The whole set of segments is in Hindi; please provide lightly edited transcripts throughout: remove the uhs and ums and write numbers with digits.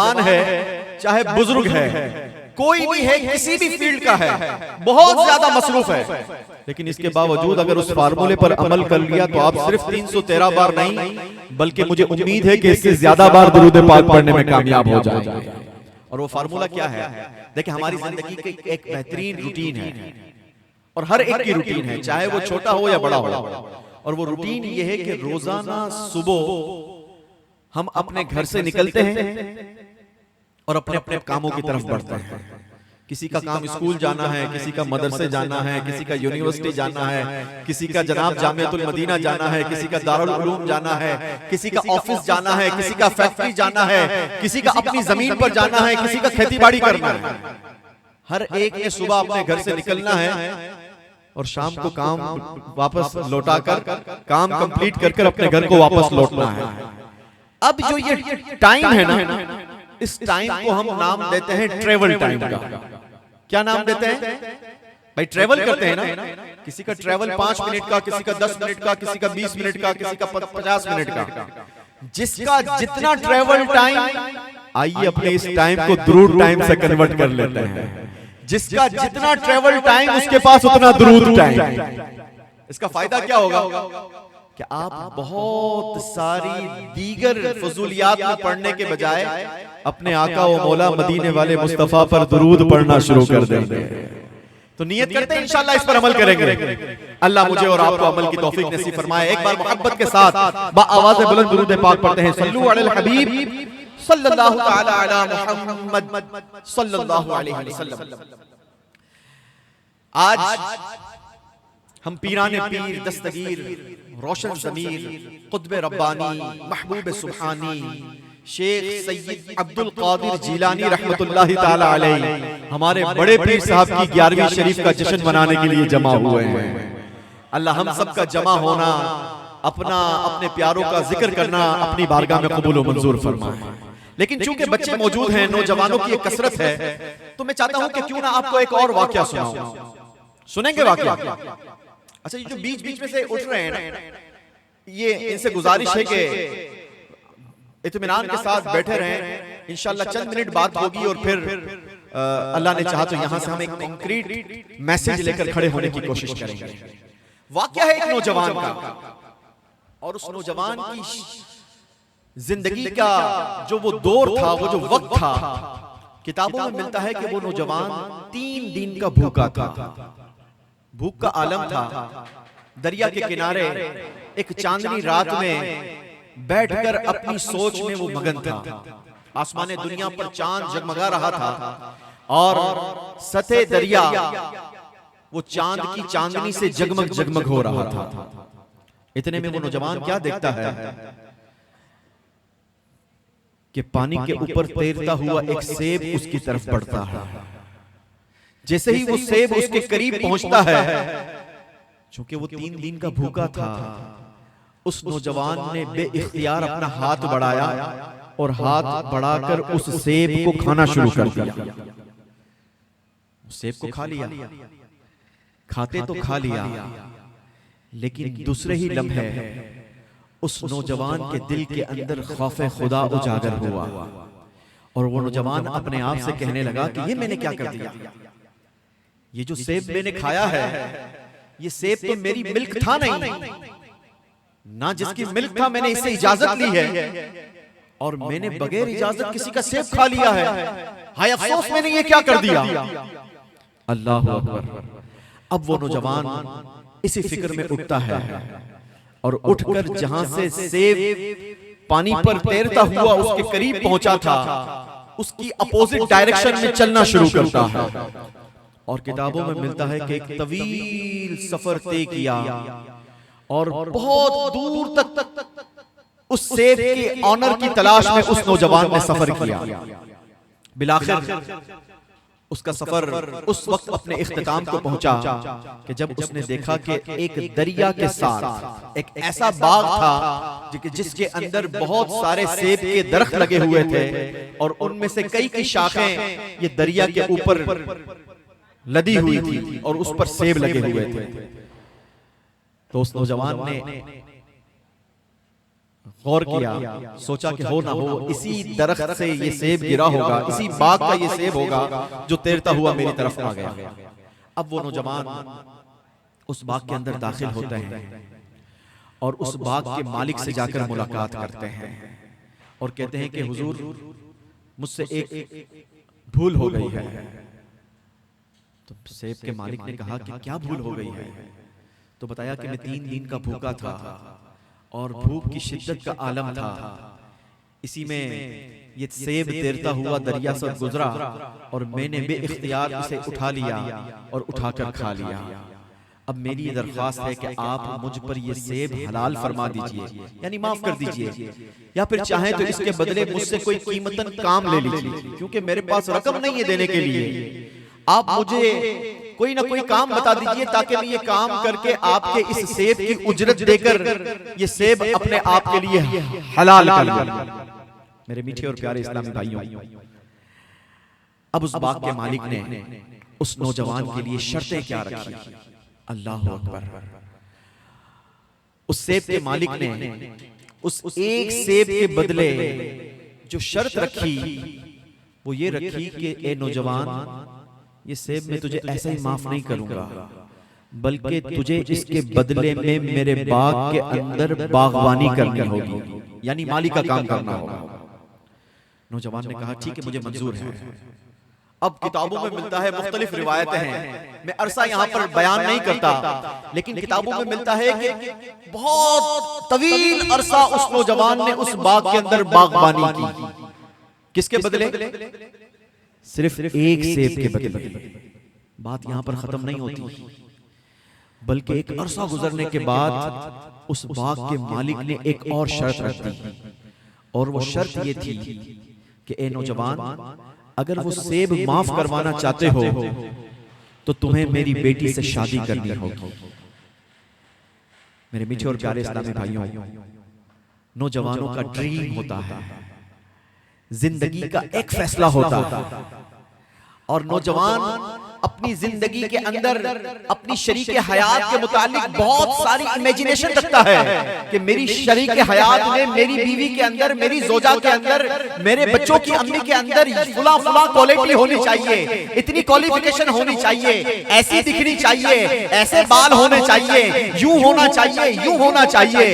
जवान है चाहे बुजुर्ग है, कोई भी है, किसी भी फील्ड का है, बहुत ज्यादा मसरूफ है, लेकिन इसके बावजूद अगर उस फार्मूले पर अमल कर लिया तो आप सिर्फ 313 बार नहीं, बल्कि मुझे उम्मीद है कि इससे ज्यादा बार दुरूद पाक पढ़ने में कामयाब हो जाएंगे। और वो फार्मूला क्या है? देखिए, हमारी जिंदगी की एक बेहतरीन रूटीन है और हर एक की रूटीन है, चाहे वो छोटा हो या बड़ा हो। और वो रूटीन ये है कि रोजाना सुबह हम अपने घर से निकलते हैं और अपने अपने कामों की तरफ बढ़ते हैं। किसी का काम स्कूल जाना है, किसी का मदरसे जाना है, किसी का यूनिवर्सिटी जाना है, किसी का जनाब जामियातुल मदीना जाना है, किसी का दारुल उलूम जाना है, किसी का ऑफिस जाना है, किसी का फैक्ट्री जाना है, किसी का अपनी जमीन पर जाना है, किसी का खेती बाड़ी करना है। हर एक ने सुबह अपने घर से निकलना है और शाम को काम वापस लौटाकर काम कंप्लीट कर अपने घर को वापस लौटना है। अब जो ये टाइम है ना, इस टाइम को हम नाम देते हैं ट्रेवल टाइम का। क्या नाम देते हैं भाई? ट्रेवल करते हैं ना, किसी का ट्रेवल 5 मिनट का, किसी का 10 मिनट का, किसी का 20 मिनट का, किसी का 50 मिनट का। जिसका जितना ट्रेवल टाइम, आइए अपने इस टाइम को दुरूद टाइम से कन्वर्ट कर लेते हैं। जिसका जितना ट्रेवल टाइम, उसके पास उतना दुरूद टाइम। इसका फायदा क्या होगा कि आप बहुत सारी दीगर फजूलियात में पढ़ने के बजाय अपने आका व मौला मदीने वाले मुस्तफा पर दुरूद पढ़ना शुरू कर देंगे। तो नियत करते हैं इंशाअल्लाह इस पर अमल करेंगे। अल्लाह मुझे और आपको अमल की तौफीक नसीब फरमाए। एक बार मोहब्बत के साथ आवाज़ बुलंद दुरूद पाक पढ़ते हैं। सल्लु अलल हबीब सल्लल्लाहु तआला अला मुहम्मद सल्लल्लाहु अलैहि वसल्लम। आज हम पीराने पीर, दस्तगीर, रोशन ज़मीर, कुतुब रब्बानी, महबूब सुब्हानी, शेख सैयद अब्दुल कादिर जीलानी रहमतुल्लाहि ताला अलैहि, हमारे बड़े पीर साहब की 11वीं शरीफ का जश्न मनाने के लिए जमा हुए हैं। अल्लाह हम सब का जमा होना, अपने प्यारों का जिक्र करना अपनी बारगाह में कबूल व मंजूर फरमाए। लेकिन चूंकि बच्चे मौजूद हैं, नौजवानों की एक कसरत है, तो मैं चाहता हूं कि क्यों ना आपको एक और वाकया सुनाऊं। सुनेंगे वाकया? अच्छा, ये जो बीच बीच में से उठ रहे हैं ना, ये इनसे गुजारिश है कि इत्मीनान के साथ बैठे रहें। इंशाअल्लाह चंद मिनट बात होगी और फिर अल्लाह ने चाहा तो यहां से हम एक कंक्रीट मैसेज लेकर खड़े होने की कोशिश करेंगे। वाकया है एक नौजवान का, और उस नौजवान की जिंदगी का जो वो दौर था, वो जो वक्त था, किताबों में मिलता है कि वो नौजवान 3 दिन का भूखा था। भूख का आलम था। दरिया के किनारे एक चांदनी रात में बैठकर अपनी सोच में वो मगन था। आसमाने दुनिया पर चांद जगमगा रहा था और सतह दरिया वो चांद की चांदनी से जगमग जगमग हो रहा था। इतने में वो नौजवान क्या देखता है कि पानी के ऊपर तैरता हुआ एक सेब उसकी तरफ बढ़ता है। जैसे ही वो सेब उसके करीब पहुंचता है, चूंकि वो 3 दिन का भूखा था, उस नौजवान ने बेइख्तियार अपना हाथ बढ़ाया और हाथ बढ़ाकर उस सेब को खाना शुरू कर दिया। सेब को खा लिया। खाते तो खा लिया, लेकिन दूसरे ही लम्हे उस नौजवान के दिल के अंदर खौफ खुदा उजागर हुआ और वो नौजवान अपने आप से कहने लगा कि ये मैंने क्या कर दिया? ये जो सेब मैंने खाया है, ये सेब तो मेरी मिल्क था नहीं ना, जिसकी मिल्क था मैंने इससे इजाजत ली है और मैंने बगैर इजाजत किसी का सेब खा लिया है। हाय अफसोस, मैंने ये क्या कर दिया? अल्लाह अकबर। अब वो नौजवान इसी फिक्र में उठता है और उठकर जहां से सेब पानी पर तैरता हुआ उसके करीब पहुंचा था, उसकी अपोजिट डायरेक्शन में चलना शुरू करता है। और किताबों में मिलता है कि एक तवील सफर तय किया और बहुत दूर तक उस सेब के ऑनर की तलाश में उस नौजवान ने सफर किया। बिलाखिर उसका सफर उस वक्त अपने इख्तिताम को पहुंचा कि जब उसने देखा कि एक दरिया के साथ एक ऐसा बाग था जिसके अंदर बहुत सारे सेब के दरख्त लगे हुए थे और उनमें से कई की शाखें ये दरिया के ऊपर लदी हुई थी और उस पर सेब लगे हुए थे। तो उस नौजवान ने गौर किया, सोचा कि हो ना हो इसी दरख्त से ये सेब गिरा होगा, इसी बाग का ये सेब होगा जो तैरता हुआ मेरी तरफ आ गया। अब वो नौजवान उस बाग के अंदर दाखिल होते हैं और उस बाग के मालिक से जाकर मुलाकात करते हैं और कहते हैं कि हुजूर, मुझसे एक भूल हो गई है। तो सेब के मालिक ने कहा कि क्या भूल हो गई है? तो बताया कि मैं 3 दिन का भूखा था और भूख की शिद्दत का आलम था। इसी में ये सेब तैरता हुआ दरिया से गुजरा और मैंने बेइख्तियार उसे उठा लिया और उठाकर खा लिया। अब मेरी ये दरख्वास्त है कि आप मुझ पर ये सेब हलाल फरमा दीजिए, यानी माफ कर दीजिए, या फिर चाहें तो इसके बदले मुझसे कोई कीमतन काम ले लीजिए, क्योंकि मेरे पास रकम नहीं है देने के लिए। आप मुझे कोई ना कोई काम बता दीजिए ताकि मैं ये काम करके आपके इस सेब की उजरत देकर ये सेब अपने आप के लिए हलाल कर लूं। मेरे मीठे और प्यारे इस्लामी भाइयों, अब उस बाग के मालिक ने उस नौजवान के लिए शर्तें क्या रखी? अल्लाह अकबर। उस सेब के मालिक ने उस एक सेब के बदले जो शर्त रखी वो ये रखी कि ए नौजवान, ये सेब मैं तुझे ऐसे ही माफ नहीं करूंगा, बल्कि तुझे इसके बदले में मेरे बाग के अंदर बागवानी करनी होगी, यानी माली का काम करना होगा। नौजवान ने कहा ठीक है, मुझे मंजूर है। अब किताबों में मिलता है, मुख्तलिफ रिवायतें हैं, मैं अरसा यहाँ पर बयान नहीं करता, लेकिन किताबों में मिलता है कि बहुत तवील अरसा उस नौजवान ने उस बाग के अंदर बागवानी की। किसके बदले? सिर्फ एक सेब के बदले। बात यहां पर खत्म नहीं होती, बल्कि एक अरसा गुजरने के बाद उस बाग के मालिक ने एक और शर्त रख दी, और वो शर्त ये थी कि ए नौजवान, अगर वो सेब माफ करवाना चाहते हो तो तुम्हें मेरी बेटी से शादी करनी होगी। मेरे मीठे और प्यारे इस्लामी भाइयों, नौजवानों का ड्रीम होता है, जिंदगी का एक फैसला होता है, और नौजवान अपनी जिंदगी के अंदर अपनी शरीक हयात के मुतालिक बहुत सारी इमेजिनेशन रखता है कि मेरी शरीक हयात में, मेरी बीवी के अंदर, मेरी जोजा के अंदर, मेरे बच्चों की अम्मी के अंदर फुला फुला क्वालिटी होनी चाहिए, इतनी क्वालिफिकेशन होनी चाहिए, ऐसी दिखनी चाहिए, ऐसे बाल होने चाहिए, यूं होना चाहिए, यूं होना चाहिए।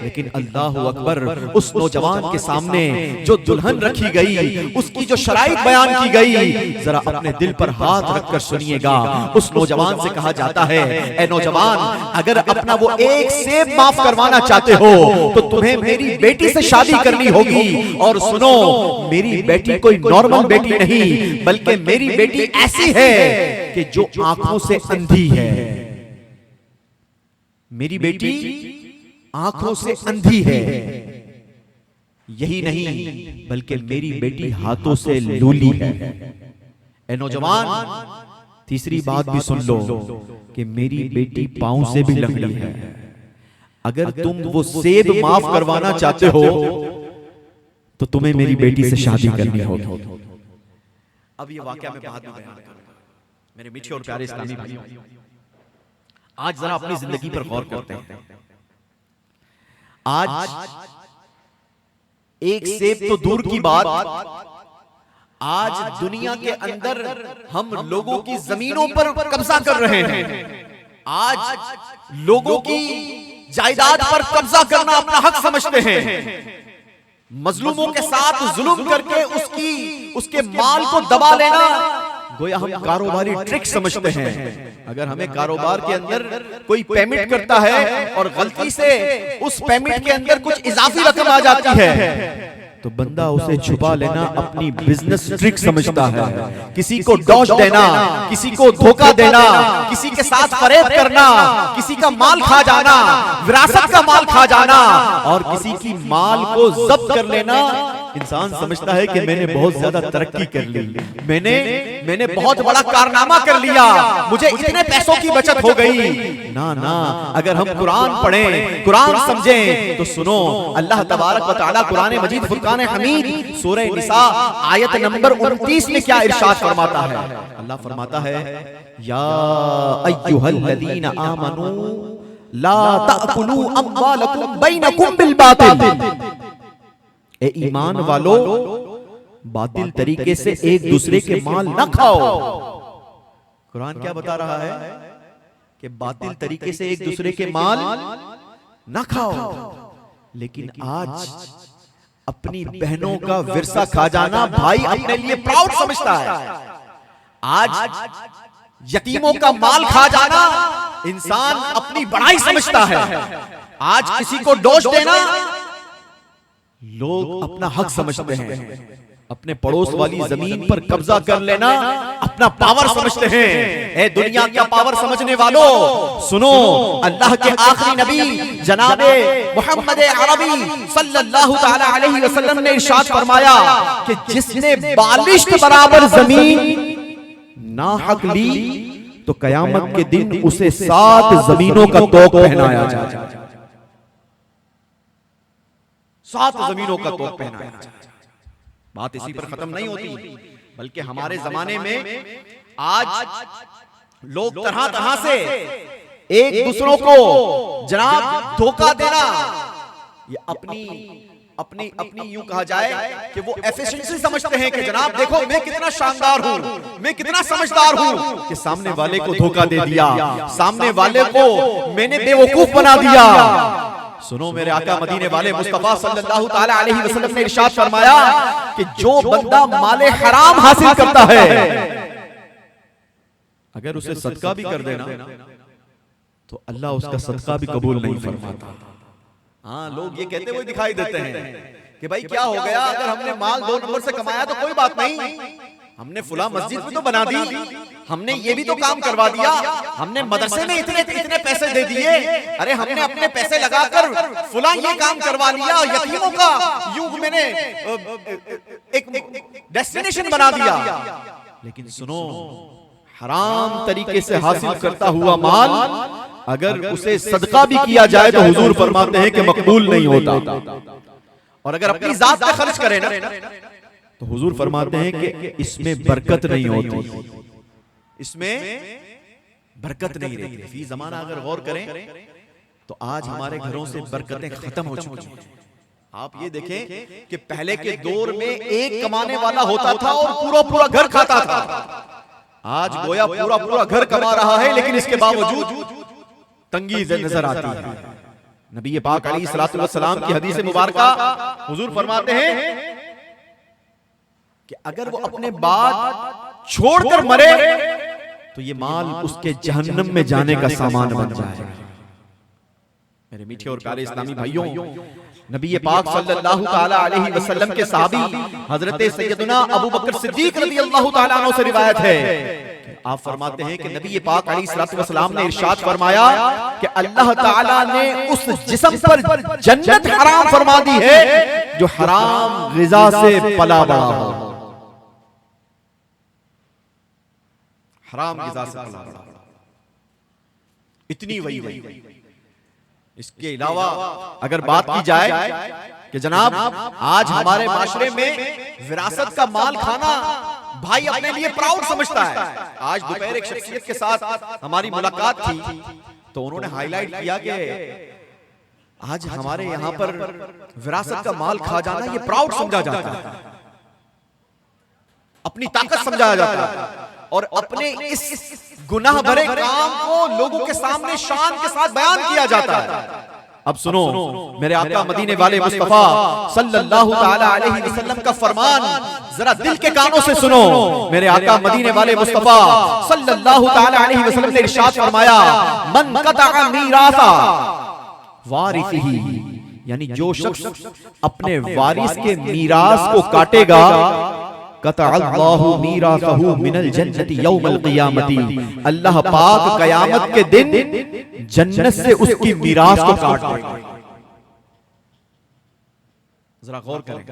लेकिन अल्लाह अकबर, उस नौजवान के सामने जो दुल्हन रखी गई, उसकी जो शराइत बयान की गई, जरा अपने दिल पर हाथ रखकर सुनिएगा। उस नौजवान से कहा जाता है, ए नौजवान, अगर अपना वो एक सेब माफ करवाना चाहते हो तो तुम्हें मेरी बेटी से शादी करनी होगी। और सुनो, मेरी बेटी कोई नॉर्मल बेटी नहीं, बल्कि मेरी बेटी ऐसी है कि जो आंखों से अंधी है। मेरी बेटी आंखों से अंधी है, यही नहीं बल्कि मेरी बेटी हाथों से लूली है। ए नौजवान, तीसरी बात भी सुन लो कि मेरी बेटी पांव से भी लंगड़ी है। अगर तुम वो सेब माफ करवाना चाहते हो तो तुम्हें मेरी बेटी से शादी करनी होगी। अब ये वाकया मैं बाद में बयान करूंगा। मेरे मीठे और प्यारे इस्लामी भाइयों, आज जरा अपनी जिंदगी पर गौर करते हैं। आज एक सेब तो दूर की बात, आज दुनिया के अंदर हम लोगों की जमीनों पर कब्जा कर रहे हैं। आज लोगों की जायदाद पर कब्जा करना अपना हक समझते हैं। मजलूमों के साथ जुल्म करके उसके माल को दबा लेना गोया हम कारोबारी ट्रिक समझते हैं। अगर हमें कारोबार के अंदर कोई पेमेंट करता है और गलती से उस पेमेंट के अंदर कुछ इजाफी रकम आ जाती है तो बंदा उसे छुपा लेना अपनी बिजनेस ट्रिक समझता है। किसी को डॉज देना, किसी को धोखा देना, किसी के साथ फरेब करना, किसी का माल खा जाना, विरासत का माल खा जाना और किसी की माल को जब्त कर लेना, इंसान समझता है कि मैंने बहुत ज्यादा तरक्की कर ली, मैंने बहुत बड़ा कारनामा कर लिया, मुझे इतने पैसों की बचत हो गई। ना ना, अगर हम कुरान पढ़ें, कुरान समझें तो सुनो, अल्लाह तबारक व तआला कुरान मजीद फुरकान हमीद सूरह निसा आयत नंबर 29 में क्या इरशाद फरमाता है। अल्लाह फरमाता है, या अय्युहल्लज़ीना आमनू ला ताकुलू अम्वालकुम बैनकुम बिल बातिल। ए ईमान वालों, बातिल तरीके से एक दूसरे के माल न खाओ। कुरान क्या बता रहा है कि बातिल तरीके से एक दूसरे के माल न खाओ। लेकिन आज अपनी बहनों का विरसा खा जाना भाई अपने लिए प्राउड समझता है। आज यतीमों का माल खा जाना इंसान अपनी बड़ाई समझता है। आज किसी को दोष देना लोग अपना हक समझते हैं। अपने पड़ोस वाली जमीन पर कब्जा कर लेना अपना पावर समझते हैं। ए दुनिया का पावर समझने वालों, सुनो, अल्लाह के आखिरी नबी जनाबे मोहम्मद अरबी सल्लल्लाहु तआला अलैहि वसल्लम ने इरशाद फरमाया कि जिसने बालिश्त बराबर जमीन नाहक ली तो कयामत के दिन उसे 7 जमीनों का तोक पहनाया जाए। 7 जमीनों का तोक पहनाया जाए। बात इसी पर खत्म नहीं होती, बल्कि हमारे जमाने में आज लोग तरह तरह से एक दूसरों को जनाब धोखा देना, ये अपनी यूं कहा जाए कि वो एफिशिएंसी समझते हैं कि जनाब देखो मैं कितना शानदार हूं, मैं कितना समझदार हूं कि सामने वाले को धोखा दे दिया, सामने वाले को मैंने बेवकूफ बना दिया। सुनो, मेरे आका मदीने वाले मुस्तफा सल्लल्लाहु ताला अलैहि वसल्लम ने इरशाद फरमाया कि जो बंदा माले हराम हासिल करता है, अगर उसे सदका भी कर देना तो अल्लाह उसका सदका भी कबूल नहीं फरमाता। हाँ, लोग ये कहते हुए दिखाई देते हैं कि भाई क्या हो गया, अगर हमने माल 2 नंबर से कमाया तो कोई बात नहीं, हमने फुला मस्जिद भी तो बना दी, हमने ये भी तो काम करवा दिया, हमने मदरसे में इतने पैसे दे दिए, अरे हमने अपने पैसे लगाकर फुला ये काम करवा लिया, यतीमों का यूं मैंने एक डेस्टिनेशन बना दिया। लेकिन सुनो, हराम तरीके से हासिल करता हुआ माल अगर उसे सदका भी किया जाए तो हुजूर फरमाते हैं कि मकबूल नहीं होता। और अगर अपनी जात पे खर्च करें ना तो हुजूर फरमाते हैं कि इसमें बरकत नहीं होती, इसमें बरकत नहीं रहती। फी ज़माना अगर गौर करें तो आज हमारे घरों से बरकतें खत्म हो चुकी हैं। आप ये देखें कि पहले के दौर में एक कमाने वाला होता था और पूरा घर खाता था। आज गोया पूरा घर कमा रहा है, लेकिन इसके बावजूद तंगी नजर आती है। नबी पाक अलैहिस्सलातु वस्सलाम की हदीस मुबारका हुजूर फरमाते हैं कि अगर वो अपने बाद छोड़कर मरे तो ये माल उसके जहन्नम में जाने का सामान बन जाएगा। मेरे मीठे और प्यारे इस्लामी भाइयों, नबी पाक सल्लल्लाहु ताला अलैहि वसल्लम के सहाबी हजरत सैयदना अबू बकर सिद्दीक रज़ियल्लाहु ताला अन्हु से रिवायत है, आप फरमाते हैं कि नबी पाक अलैहिस्सलातु वस्सलाम ने इरशाद फरमाया कि अल्लाह ताला ने उस जिस्म पर जन्नत हराम फरमा दी है जो हराम ग़िज़ा से पला बड़ा हो। हराम ग़िज़ा से पला बड़ा, इतनी वही। इसके अलावा अगर बात की जाए कि जनाब आज हमारे माशरे में विरासत का माल खाना भाई अपने लिए प्राउड समझता है। आज दोपहर एक शख्सियत के साथ हमारी मुलाकात थी तो उन्होंने हाईलाइट किया कि आज हमारे यहाँ पर विरासत का माल खा जाना ये प्राउड समझा जाता है, अपनी ताकत समझाया जाता है, और अपने इस गुनाह भरे काम को लोगों के सामने शान के साथ बयान किया जाता है। अब सुनो, मेरे आका मदीने वाले मुस्तफा सल्लल्लाहु ताला अलैहि वसल्लम का फरमान जरा दिल के कानों से सुनो। मेरे आका मदीने वाले मुस्तफा सल्लल्लाहु ताला अलैहि वसल्लम ने इरशाद फरमाया, मन कतअ मीरासा वारिसिही, यानी जो शख्स अपने वारिस के मीरास को काटेगा, कतअल्लाहु मीरासहु मिनल जन्नति यौमल क़ियामती, अल्लाह पाक कयामत के दिन जन्नत से उसकी मीरास को काट देगा। जरा गौर करें,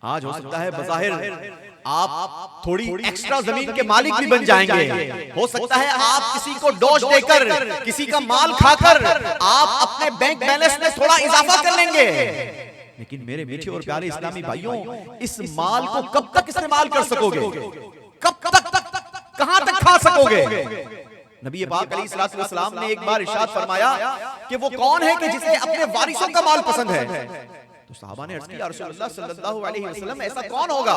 आज हो सकता है बज़ाहिर आप थोड़ी एक्स्ट्रा जमीन के मालिक भी बन जाएंगे, हो सकता है आप किसी को डोज देकर, किसी का माल खाकर आप अपने बैंक बैलेंस में थोड़ा इजाफा कर लेंगे, लेकिन मेरे मीठे और प्यारे इस्लामी भाइयों, इस माल को कब तक इस्तेमाल कर सकोगे, कब तक कहां तक खा सकोगे? नबी पाक अलैहिस्सलातु वस्सलाम ने एक बार इरशाद फरमाया कि वो कौन है कि जिसे अपने वारिसों का माल पसंद है। तो सहाबा ने अर्ज किया, रसूलुल्लाह सल्लल्लाहु अलैहि वसल्लम, ऐसा कौन होगा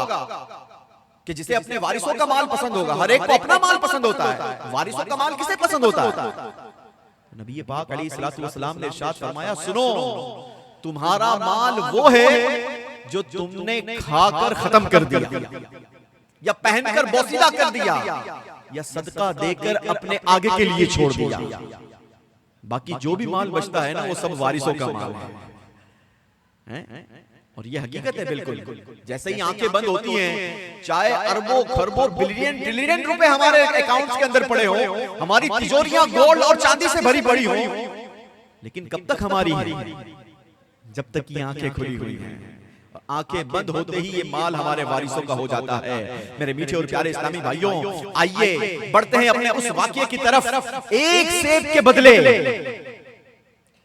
कि जिसे अपने वारिसों का माल पसंद होगा? हर एक को अपना माल पसंद होता है, वारिसों का माल किसे पसंद होता है? नबी पाक अलैहिस्सलातु वस्सलाम ने इरशाद फरमाया, सुनो, तुम्हारा माल वो है जो तुमने खाकर खत्म कर दिया, या पहनकर बोसीदा कर दिया, या सदका देकर अपने आगे के लिए छोड़ दिया। बाकी जो भी माल बचता है ना, वो सब वारिसों का माल है। और ये हकीकत है बिल्कुल। जैसे ही आंखें बंद होती हैं, चाहे अरबों खरबों बिलियन ट्रिलियन रुपए हमारे अकाउंट्स के अंदर पड़े हो, हमारी तिजोरियां गोल्ड और चांदी से भरी पड़ी हो, लेकिन कब तक हमारी है? जब तक ये आंखें खुली हुई हैं। आंखें बंद होते ही ये माल हमारे वारिसों का हो जाता है। मेरे मीठे और प्यारे इस्लामी भाइयों, आइए बढ़ते हैं अपने उस वाकये की तरफ। एक सेब के बदले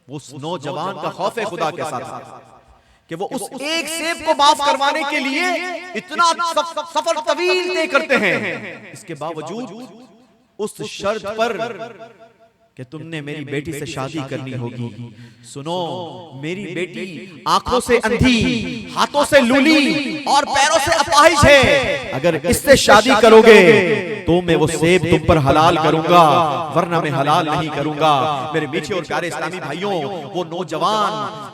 उस नौजवान का खौफ खुदा के साथ कि वो उस एक सेब को माफ करवाने के लिए इतना सफर तवील तय करते हैं। इसके बावजूद उस शर्त पर कि तुमने मेरी बेटी से शादी करनी होगी। सुनो, मेरी बेटी आंखों से अंधी, हाथों से लूली और पैरों से अपाहिज है। अगर इससे शादी करोगे तो मैं वो सेब तुम पर हलाल करूंगा, वरना मैं हलाल नहीं करूंगा। मेरे मीठे और प्यारे इस्लामी भाइयों, वो नौजवान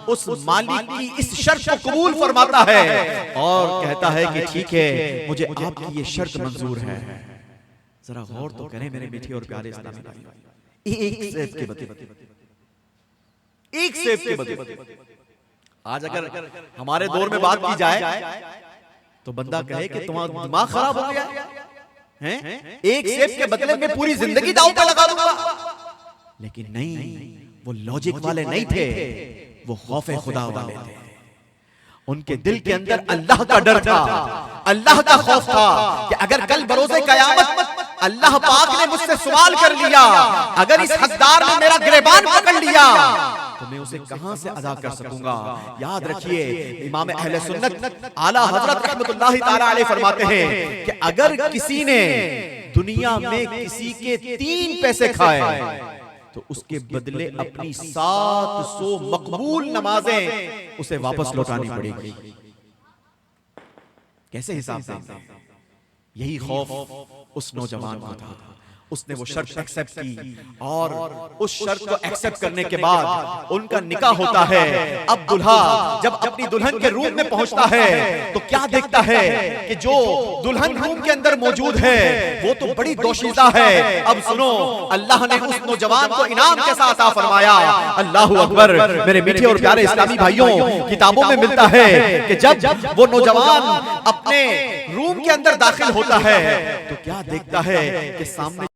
उस मालिक की इस शर्त को कबूल फरमाता है और कहता है कि ठीक है, मुझे आपकी ये शर्त मंजूर है। जरा गौर तो करें मेरे मीठे और प्यारे इस्लामी भाइयों, एक सेब के बदले, एक सेब के बदले। आज अगर हमारे दौर में बात की जाए तो बंदा कहे कि तुम्हारा दिमाग खराब हो गया है, एक सेब के बदले में पूरी जिंदगी दांव पे लगा दूंगा। लेकिन नहीं, वो लॉजिक वाले नहीं थे, वो खौफे खुदा वाले थे। उनके दिल के अंदर अल्लाह का डर था, अल्लाह का खौफ था कि अगर कल बरोज़े क़यामत अल्लाह पाक ने मुझसे सवाल कर लिया, अगर इस हकदार ने मेरा गिरबान पकड़ लिया तो मैं उसे कहां से अदा कर सकूंगा। याद रखिए, इमाम अहले सुन्नत आला हजरत रहमतुल्लाहि ताला अलैह फरमाते हैं कि अगर किसी ने दुनिया में किसी के 3 पैसे खाए तो उसके बदले अपनी 700 मकबूल नमाजें उसे वापस लौटानी पड़ेगी। कैसे हिसाब से? यही खौफ उस नौजवान को था। उसने वो शर्त एक्सेप्ट की और उस शर्त को एक्सेप्ट करने के बाद उनका निकाह होता है। अब दुल्हा जब अपनी दुल्हन के रूम में पहुंचता है तो क्या देखता है कि जो दुल्हन रूम के अंदर मौजूद है वो तो बड़ी दोशीज़ा है। अब सुनो, अल्लाह ने उस नौजवान को इनाम के साथ फरमाया। अल्लाहु अकबर। मेरे मीठे और प्यारे इस्लामी भाइयों, किताबों में मिलता है कि जब वो नौजवान अपने रूम के अंदर दाखिल होता है तो क्या देखता है कि सामने